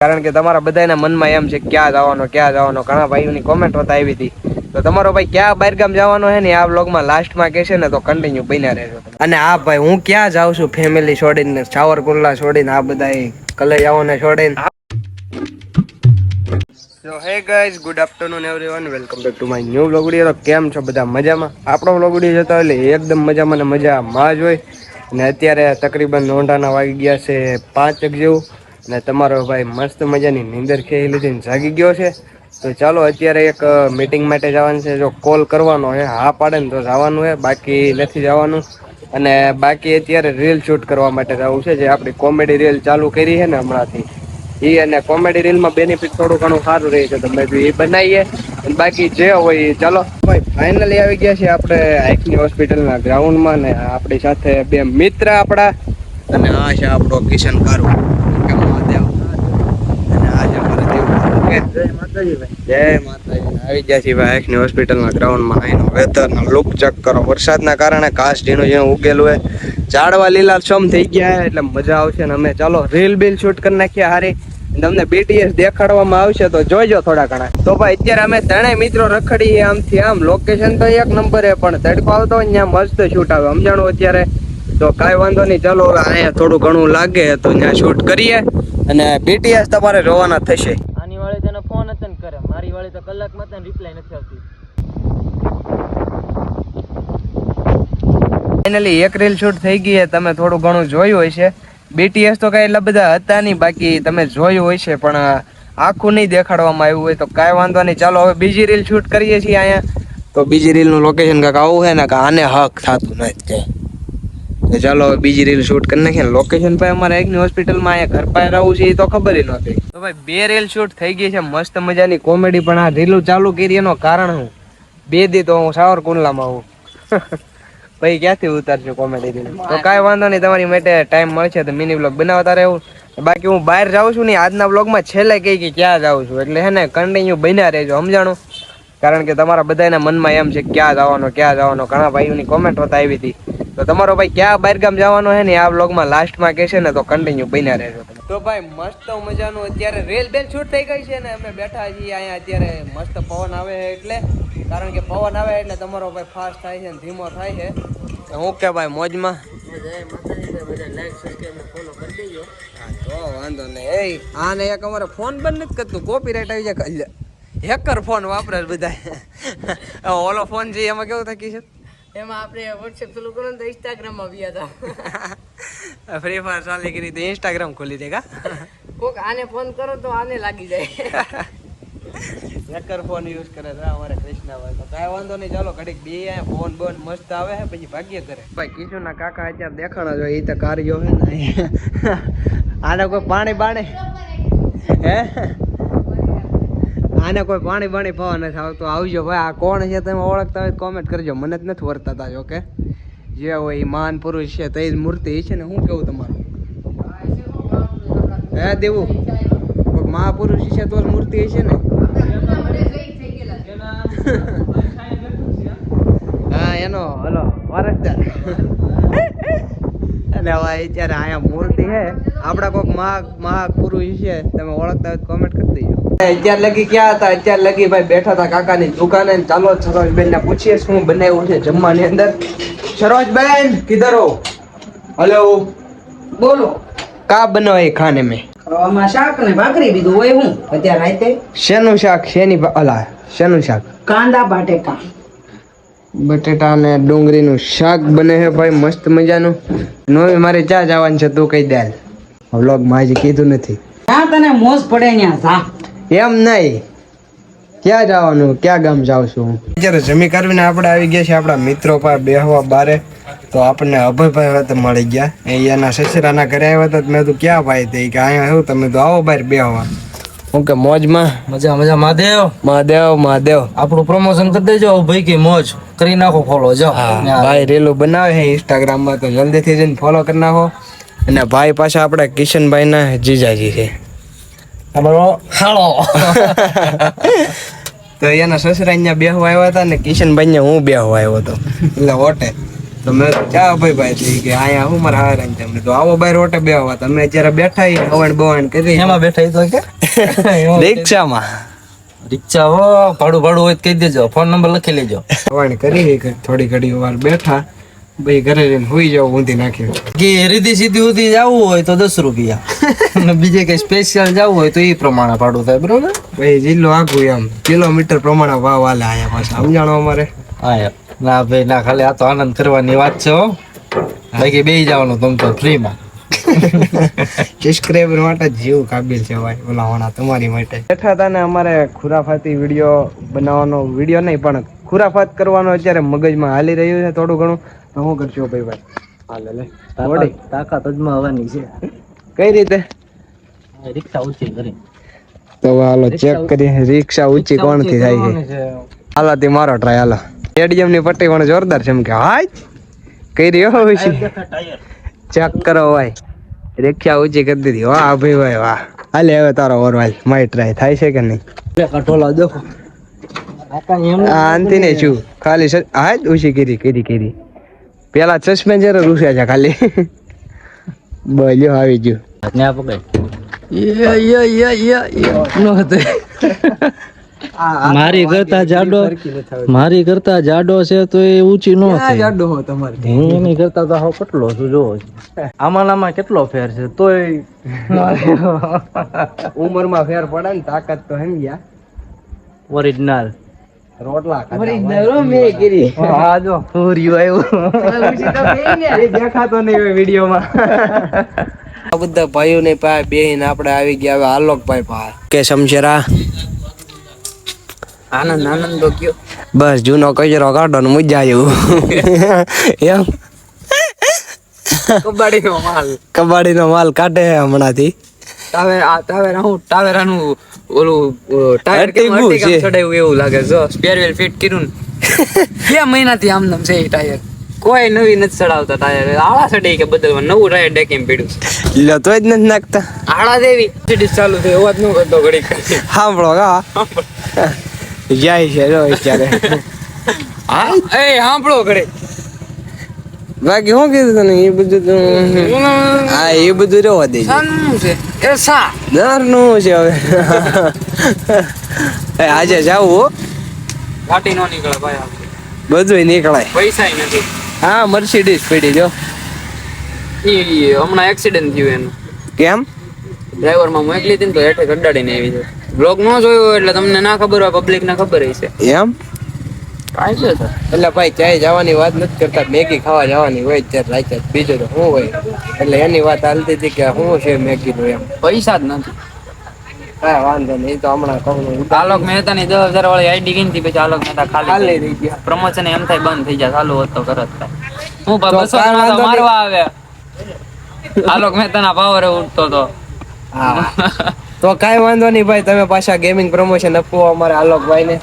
કારણ કે તમારા બધાના મનમાં એમ છે ક્યાં જવાનો ઘણા ભાઈઓની કોમેન્ટ હોતા આવી હતી. તો તમારો ભાઈ ક્યાં બહારગામ જવાનો છે ને આ વ્લોગમાં લાસ્ટમાં કહેશે ને તો કન્ટિન્યુ બન્યા રહેજો. અને આ ભાઈ હું ક્યાં જાઉં છું ફેમિલી છોડીને, સાવરકુંડલા છોડીને, આ બધા કલૈયાઓને છોડીને. So hey guys, good afternoon everyone, welcome back to my new vlog video. કેમ છો બધા મજામાં? આપણો વ્લોગ વિડિયો જોતા એટલે એકદમ મજામાં ને મજામાં જ હોય. અને અત્યારે તકરીબન નોંધાના વાગી ગયા છે 5 જેવું. ને તમારો ભાઈ મસ્ત મજાની નીંદર ખેલી લીધીને જાગી ગયો છે. તો ચાલો અત્યારે એક મીટિંગ માટે જવાનું છે. જો કોલ કરવાનો છે, હા પાડે ને તો જવાનું છે, બાકી નથી જવાનું. અને બાકી અત્યારે રીલ શૂટ કરવા માટે જવું છે. જે આપણી કોમેડી રીલ ચાલુ કરી છે ને હમણાંથી, એ અને કોમેડી રીલમાં બેનિફિટ થોડું ઘણું સારું રહે છે. તો મેં એ બનાવીએ. બાકી જે હોય ચાલો ભાઈ ફાઇનલી આવી ગયા છે આપણે આઈકની હોસ્પિટલના ગ્રાઉન્ડમાં. ને આપણી સાથે બે મિત્ર આપણા, અને આ છે આપણો કિશન કારુ. જય માતાજી. આવી ગયા છીએ ભાઈ આઈકની હોસ્પિટલના ગ્રાઉન્ડમાં. અહીંનો વેધરનો લુક ચેક કરો. વરસાદના કારણે ઘાસ ઝીણું ઝીણું ઉગેલું હોય, ઝાડવા લીલાછમ થઈ ગયા એટલે મજા આવશે. ને અમે ચાલો રીલ બિલ શૂટ કરી નાખીએ હારી. તમને BTS દેખાડવામાં આવશે તો જોઈજો થોડા ઘણા. તો ભાઈ અત્યારે અમે ત્રણેય મિત્રો રખડીએ આમથી આમ. લોકેશન તો એક નંબર છે, પણ તડકો આવતો હોય ત્યાં મસ્ત શૂટ આવે સમજાણું અત્યારે. તો કાંઈ વાંધો નહીં, ચાલો અહીંયા થોડું ઘણું લાગે તો ત્યાં શૂટ કરીએ. અને BTS તમારે જોવાના થશે. આની વાળી તને ફોન હતો ને કરે, મારી વાળી તો કલાકમાં તને રિપ્લાય નથી આવતી. ફાઇનલી એક રીલ શૂટ થઈ ગઈ. તમે થોડું ઘણું જોયું હોય છે. BTS તો કઈ એટલા બધા હતા નહીં, બાકી તમે જોયું હોય છે, પણ આખું નહીં દેખાડવામાં આવ્યું હોય. તો કાંઈ વાંધો નહીં, ચાલો હવે બીજી રીલ શૂટ કરીએ છીએ અહીંયા. તો બીજી રીલનું લોકેશન કાંક આવું છે ને કે આને હક થતું નથી. તો ચાલો હવે બીજી રીલ શૂટ કરી નાખીએ. લોકેશન પર અમારે આઈકની હોસ્પિટલમાં અહીંયા ઘર પાસે રહું છે એ તો ખબર ય નહોતી. તો ભાઈ બે રીલ શૂટ થઈ ગઈ છે મસ્ત મજાની કોમેડી. પણ આ રીલું ચાલુ કરી એનો કારણ હું 2 દી તો હું સાવરકુંડલામાં હું ભાઈ ક્યાંથી ઉતારશું કોમેડી રીલ. તો કાંઈ વાંધો નહીં, તમારી માટે ટાઈમ મળશે તો મિની વ્લોગ બનાવતા રહેવું. બાકી હું બહાર જાઉં છું ને આજના વ્લોગમાં છેલ્લે કહી કે ક્યાં જાઉં છું, એટલે હે ને કન્ટિન્યુ બન્યા રહેજો સમજાણું. કારણ કે તમારા બધાના મનમાં એમ છે ક્યાં જવાનો ઘણા ભાઈઓની કોમેન્ટ હોતા આવી હતી. તો તમારો ભાઈ ક્યાં બહારગામ જવાનો છે ને આ વ્લોગમાં લાસ્ટમાં કહેશે ને તો કન્ટિન્યુ બન્યા રહેજો. તો ભાઈ મસ્ત મજાનું અત્યારે રેલ બેલ શૂટ થઈ ગઈ છે ને અમે બેઠા છીએ અહીંયા. અત્યારે મસ્ત પવન આવે છે એટલે, કારણ કે પવન આવે એટલે તમારો ભાઈ ફાસ્ટ થાય છે ને ધીમો થાય છે. હું કે ભાઈ મોજમાં તો વાંધો નહીં. આને એક અમારે ફોન બંધ નથી કરતું, કોપીરાઈટ આવી જાય. હેકર ફોન વાપરે બધા. ઓલો ફોન છે એમાં કેવું થકી છે, એમાં આપણે વોટ્સએપ ચાલુ કરો ને તો ઇન્સ્ટાગ્રામમાં ગયા હતા. ફ્રી ફાયર ચાલી કરી તો ઇન્સ્ટાગ્રામ ખોલી દેગા. કોક આને ફોન કરો તો આને લાગી જાય. હેકર ફોન યુઝ કરે છે અમારે કૃષ્ણાભાઈ. તો કાંઈ વાંધો નહીં, ચાલો ઘડીક બે અહીંયા ફોન બોન મસ્ત આવે છે પછી ભાગ્ય કરે. ભાઈ કિશુના કાકા અત્યારે દેખાણા જોઈએ એ તો કાર્યો છે ને. આને કોઈ પાણી બાણી હે, આને કોઈ પાણી બાણી પવા નથી આવતું. આવજો ભાઈ, આ કોણ છે તમે ઓળખતા હોય કોમેન્ટ કરજો. મને જ નથી વર્તાતા જો કે જે હોય એ મહાન પુરુષ છે તે જ મૂર્તિ છે ને. શું કેવું તમારું હે દેવું? કોઈ મહાપુરુષ છે તો જ મૂર્તિ છે ને. હા એનો હલો વારસદાર. અને હવે અત્યારે અહીંયા મૂર્તિ છે આપડા કોઈક મહાપુરુષ છે તમે ઓળખતા હોય કોમેન્ટ કરી દેજો. અત્યાર લગી ક્યાં હતા? અત્યાર લગી ભાઈ બેઠા હતા કાકાની દુકાને. ચાલો સરોજબેન ને પૂછીએ શું બનાવ્યું છે જમવાની અંદર. સરોજબેન કિધર હો? હેલો બોલો. કા બનાવે ખાને મેં? આમાં શાક ને ભાખરી બીજું હોય. હું અત્યારે રાતે શેનું શાક? શેની અલા શેનું શાક? કાંદા બટેકા. બટેટા અને ડુંગળીનું શાક બને છે ભાઈ મસ્ત મજાનું. નોવી મારે ચા જવાનું છે તું કહી દે. વ્લોગમાં હજી કીધું નથી. હા તને મોજ પડે ત્યાં જા. એમ નહીં, ક્યાં જવાનું, ક્યાં ગામ જાઉં છું? અત્યારે જમી કરવીને આપણે આવી ગયા છે આપણા મિત્રો પાસે બેહવા બારે. તો આપણને અભયભાઈ હતા મળી ગયા. એના સસરાના ઘરે આવ્યા હતા. મેં તું ક્યાં ભાઈ તે કે અહીંયા આવ્યું તમે તો આવો બહાર બેહવા. હું કે મોજમાં? મજા મજા. મહાદેવ મહાદેવ મહાદેવ. આપણું પ્રમોશન કરી દેજો ભાઈ કે મોજ કરી નાખો. ફોલો જાઓ. ભાઈ રેલું બનાવે છે ઇન્સ્ટાગ્રામમાં, તો જલ્દીથી જઈને ફોલો કરી નાખો. અને ભાઈ પાછા આપણા કિશનભાઈ ના જીજાજી છે. અમારો હાલો. તો એના સસરા અહીંયા બેહવા આવ્યા હતા ને કિશનભાઈ ને હું બેહવા આવ્યો હતો એટલે ઓટે. તો મેં ચા ભાઈ થઈ કે અહીંયા હું મારા હારા તમને તો આવો બાય રોટે બેવા તમે અત્યારે બેઠા હવણ બવણ કરી એમાં બેઠા તો કે રિક્ષામાં રિક્ષા હો ભાડું હોય તો કહી દેજો, ફોન નંબર લખી લેજો. હવણ કરી થોડી ઘડી વાર બેઠા ભાઈ ઘરે જઈને હુઈ જાવ ઊંધી નાખી કે રીધી સીધી સુધી જવું હોય તો 10 રૂપિયા અને બીજે કઈ સ્પેશિયલ જવું હોય તો એ પ્રમાણે ભાડું થાય, બરોબર? ભાઈ જિલ્લો આખું એમ કિલોમીટર પ્રમાણે ભાવ આલે આયા પાછા સમજાણો અમારે. હા ના ભાઈ ના, ખાલી આ તો આનંદ કરવાની વાત છે હો, બાકી બેસી જવાનું તમ તો ફ્રીમાં. સબસ્ક્રાઇબર માટે જીવ કાબિલ છે ભાઈ બોલાવાના તમારી માટે. બેઠા હતા ને અમારે ખુરાફાતી વિડીયો બનાવવાનો, વિડીયો નહીં પણ ખુરાફાત કરવાનો અત્યારે મગજમાં હાલી રહ્યું છે થોડું ઘણું. તો શું કરશો ભાઈ? હાલે લે તાકાત અજમાં આવવાની છે. કઈ રીતે? રિક્ષા ઊંચી કરી તો હાલો ચેક કરીએ રિક્ષા ઊંચી કોણથી થાય છે. હાલો તે મારો ટ્રાય. હાલો સ્ટેડિયમ ની પટ્ટી પણ જોરદાર છે એમ કે હાય કઈ રહ્યો ચેક કરો ભાઈ, રિક્ષા ઊંચી કરી દીધી. વાહ ભાઈ ભાઈ વાહ. હાલે હવે તારો ઓરવાલ મારી ટ્રાય થાય છે કે નહીં? કઠોલા દેખો આંતી ને શું ખાલી હા જ ઊંચી કરી પેલા સસ્પેન્સર રૂસ્યા છે ખાલી. બોલ્યો આવી ગયું ત્યાં પકડ મારી કરતા જાડો છે તો એ ઊંચી નો થાય. જાડો હો તમારે હું એની કરતા તો હાવ કેટલો છું જોવો છો. આમાં કેટલો ફેર છે તોય ઉંમરમાં ફેર પડે ને તાકાત તો એમ ગયા ઓરિજિનલ રોટલા હા જો પૂર્યું આવ્યું દેખાતો નહીં હોય વિડીયોમાં. આ બધા ભાઈઓ ને પાસે બેહીને આપણે આવી ગયા હવે આલોકભાઈ પાસે કે સમશેરા આનંદ તો કયો બસ જૂનો કચરો કાઢો ને મજા આવ્યું એમ. કબાડીનો માલ કાઢે હમણાંથી. ટાવેરાનું ઓલું ટાયર કેમ ચડાવ્યું એવું લાગે જો સ્પેર વ્હીલ ફિટ કર્યું ને 2 મહિનાથી આમ નામ છે એ ટાયર. કોઈ નવી નથી ચડાવતા ટાયર, આળા ચડી કે બદલવા નવું ટાયર ડેકેમ પડ્યું છે. લો તો જ નથી નાખતા આળા દેવી સીડી ચાલુ થઈ અવાજ ન કરતો ઘડી સાંભળો કા જાય છે જો અત્યારે. એ સાંભળો ઘડી બાકી શું કીધું તને એ બધું તો હા એ બધું રહેવા દે સાનું છે એ સા દર નું છે હવે. આજે જાવું ઘાટી નો નીકળે ભાઈ, બધું નીકળાય પૈસા નથી. હા મર્સિડીઝ પડી જો એ હમણાં એક્સિડન્ટ થયું એનું. કેમ? ડ્રાઈવર માં મોકલી હતી ને તો હેઠે ગડાડીને આવી છે. બ્લોગ ન જોયો એટલે તમને ના ખબર હોય, પબ્લિક ને ખબર હશે એમ. કાંઈ છે સર એટલે ભાઈ ચાય જવાની વાત નથી કરતા, મેગી ખાવા જવાની હોય ત્યારે રાતે બીજું તો શું હોય. એટલે એની વાત હાલતી હતી કે શું છે મેગી નું એમ. પૈસા જ નથી. હા વાંધો નહીં તો હમણાં કહું આલોક મહેતા ની 10,000 વાળી આઈડી ગઈ હતી પછી આલોક મહેતા ખાલી થઈ ગયા. પ્રમોશન એમ થાય બંધ થઈ જાય, ચાલુ હોત તો કરત થાય. હું તો 200 મારવા આવે આલોક મહેતા ના પાવર ઉઠતો તો. હા તો કાંઈ વાંધો નહીં ભાઈ, તમે પાછા ગેમિંગ પ્રમોશન આપો અમારે આલોકભાઈ ને.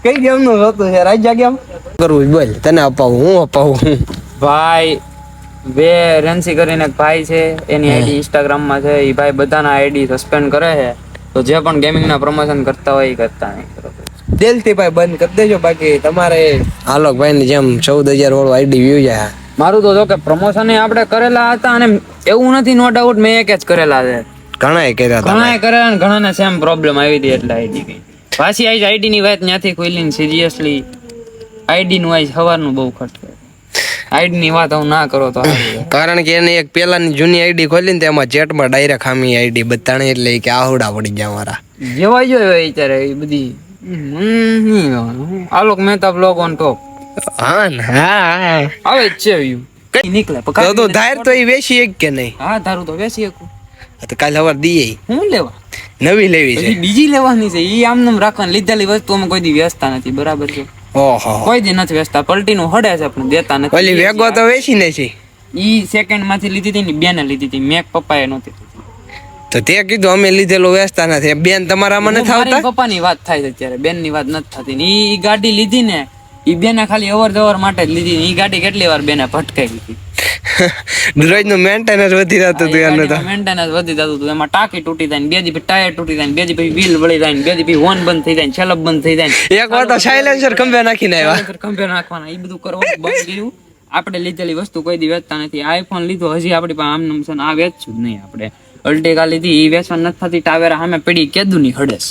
કઈ ગેમ નું જોતું છે? રાજ્ય ગેમ કરવું બોલ તને અપાવું હું અપાવું ભાઈ બે રનસી કરીને એક ભાઈ છે, એની આઈડી ઇન્સ્ટાગ્રામ માં છે. એ ભાઈ બધાના આઈડી સસ્પેન્ડ કરે છે, તો જે પણ ગેમિંગ ના પ્રમોશન કરતા હોય એ કરતા નહીં. દિલથી ભાઈ બંધ કરી દેજો. બાકી તમારે આલોકભાઈ ની જેમ 14,000 વાળું આઈડી વ્યૂ જાય. મારું તો જો કે પ્રમોશન આપણે કરેલા હતા અને એવું નથી, નો ડાઉટ મેં એક જ કરેલા છે. ઘણાએ કર્યા હતા, ઘણાએ કરેલા ને ઘણાને સેમ પ્રોબ્લેમ આવી હતી એટલે આઈડી ગઈ. પાછી આઈ આઈડી ની વાત ત્યાંથી ખોલી ને સિરિયસલી આઈડી નું આઈ સવારનું બહુ ખટકે. આઈડી ની વાત હું ના કરો તો કારણ કે એને એક પેલાની જૂની આઈડી ખોલી ને તેમાં ચેટમાં ડાયરેક્ટ ખામી આઈડી બતાણે એટલે કે આહુડા પડી ગયા મારા. જેવા જોયો અત્યારે એ બધી Alok Mehta blog on top. હા ને હા આવે જ છે વ્યૂ કઈ નીકળે તો ધાર તો એ વેચી એક કે નહીં? હા તારું તો વેચી શકું. તો કાલે સવાર દઈએ હું લેવા નવી લેવી છે, બીજી લેવાની છે. ઈ આમ નામ રાખવાની, લીધેલી વસ્તુ અમે કોઈ દી વેચતા નથી, બરાબર છે? ઓહો કોઈ દી નથી વેચતા, પલટી નું હડે છે પણ દેતા નથી. ઓલી વેગો તો વેચી ને છે. ઈ સેકન્ડ માંથી લીધી હતી ને બેને લીધી હતી, મેં પપ્પાએ નહોતી. તો તે કીધું અમે લીધેલું વેચતા નથી. બેન તમારામાં નથી આવતા? પપ્પાની વાત થાય છે અત્યારે, બેન ની વાત નથી થતી. ઈ ગાડી લીધી ને ઈ બેને ખાલી અવર જવર માટે જ લીધી. ઈ ગાડી કેટલી વાર બેને ભટકાઈ લીધી. રોજનું મેન્ટેનન્સ વધી જતું હતું એનું તો. મેન્ટેનન્સ વધી જતું હતું. એમાં ટાંકી તૂટી જાય ને, બે દી પછી ટાયર તૂટી જાય ને, બે દી પછી વ્હીલ વળી જાય ને, બે દી પછી હોર્ન બંધ થઈ જાય ને, છેલ્લો બંધ થઈ જાય ને. એક વાર તો સાયલેન્સર ખંભે નાખીને આવ્યા. Silencer ખંભે નાખવાના, એ બધું કરવાનું બંધ કર્યું. આપણે લીધેલી વસ્તુ કોઈ દી વેચતા નથી. આઈફોન લીધો હજી આપણી પાસે આમ નામ છે ને, આ વેચશું જ નહીં આપણે. અલ્ટિકા લીધી, એ વેચવા નથી થતી. ટાવેરા સામે પડી, કેદુની હડેસ,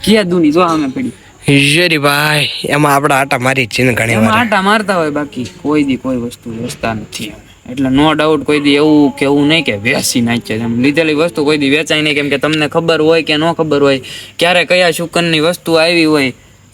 કેદુની જો સામે પડી. ઈશ્વરી ભાઈ, એમાં આપડા આટા મારી જ છે ને ઘણી એમાં વાર. આટા મારતા હોય, બાકી કોઈ દી કોઈ વસ્તુ વેચતા નથી. એટલે નો ડાઉટ કોઈ દી એવું કેવું નહીં કે વેચી નાખીએ. એમ લીધેલી વસ્તુ કોઈ દી વેચાય નહીં, કેમ કે તમને ખબર હોય કે ન ખબર હોય, ક્યારે કયા શુકનની વસ્તુ આવી હોય,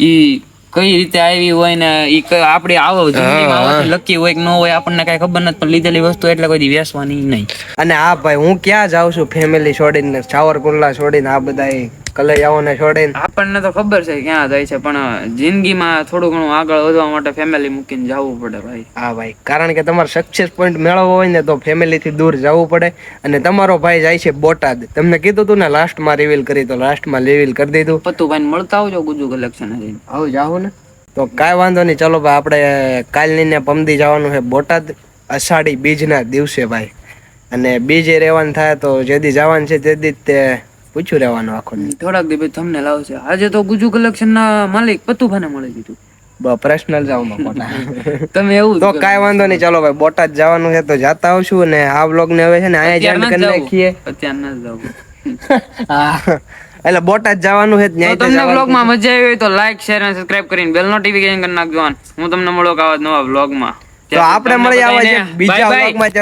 ઈ કઈ રીતે આવી હોય ને ઈ આપડી આવો જિંદગીમાં લકી હોય કે ન હોય આપણને કઈ ખબર નથી, પણ લીધેલી વસ્તુ એટલે કોઈ દી વેચવાની નહીં. અને આ ભાઈ હું ક્યાં જાઉં છું ફેમિલી છોડીને, સાવરકુંડલા છોડીને, આ બધા કલૈયાઓને છોડીને. આપણને તો ખબર છે ક્યાં જાય છે, પણ જિંદગીમાં થોડું ઘણું આગળ વધવા માટે ફેમિલી મૂકીને જવું પડે ભાઈ. હા ભાઈ, કારણ કે તમારે સક્સેસ પોઈન્ટ મેળવવો હોય ને તો ફેમિલી થી દૂર જવું પડે. અને તમારો ભાઈ જાય છે બોટાદ. તમને કીધું તું ને લાસ્ટમાં રિવીલ કરી, તો લાસ્ટમાં રિવીલ કરી દીધું. પતુભાઈ મળતા આવજો ગુજુ કલેક્શન જઈને. આવું જાવું ને તો કાંઈ વાંધો નહીં. ચલો ભાઈ, આપણે કાલની ને પમદી જવાનું છે બોટાદ, અષાઢી બીજના દિવસે ભાઈ. અને બીજે રહેવાનું થાય તો જેદી જવાનું છે તેદી તે પૂછ્યું રહેવાનું આખો. થોડાક દિવસ તમને લાવશે. આજે તો ગુજુ કલેક્શન ના માલિક પતુભાને મળી દીધું. પર્સનલ જાવ બોટાદ. તમે એવું તો કાંઈ વાંધો નહીં. ચલો ભાઈ, બોટાદ જવાનું છે તો જાતા આવશું. અને આ વ્લોગ ને હવે છે ને અહીંયા જ કરી નાખીએ. અત્યાર ના જવું. હા, એટલે બોટાદ જવાનું છે. તો તમને વ્લોગ માં મજા આવી હોય તો લાઈક, શેર અને સબસ્ક્રાઇબ કરીને બેલ નોટિફિકેશન કરી નાખજો. હું તમને મળો આવા નવા વ્લોગ માં. તો આપણે મળી આવા છે બીજા વ્લોગ માં.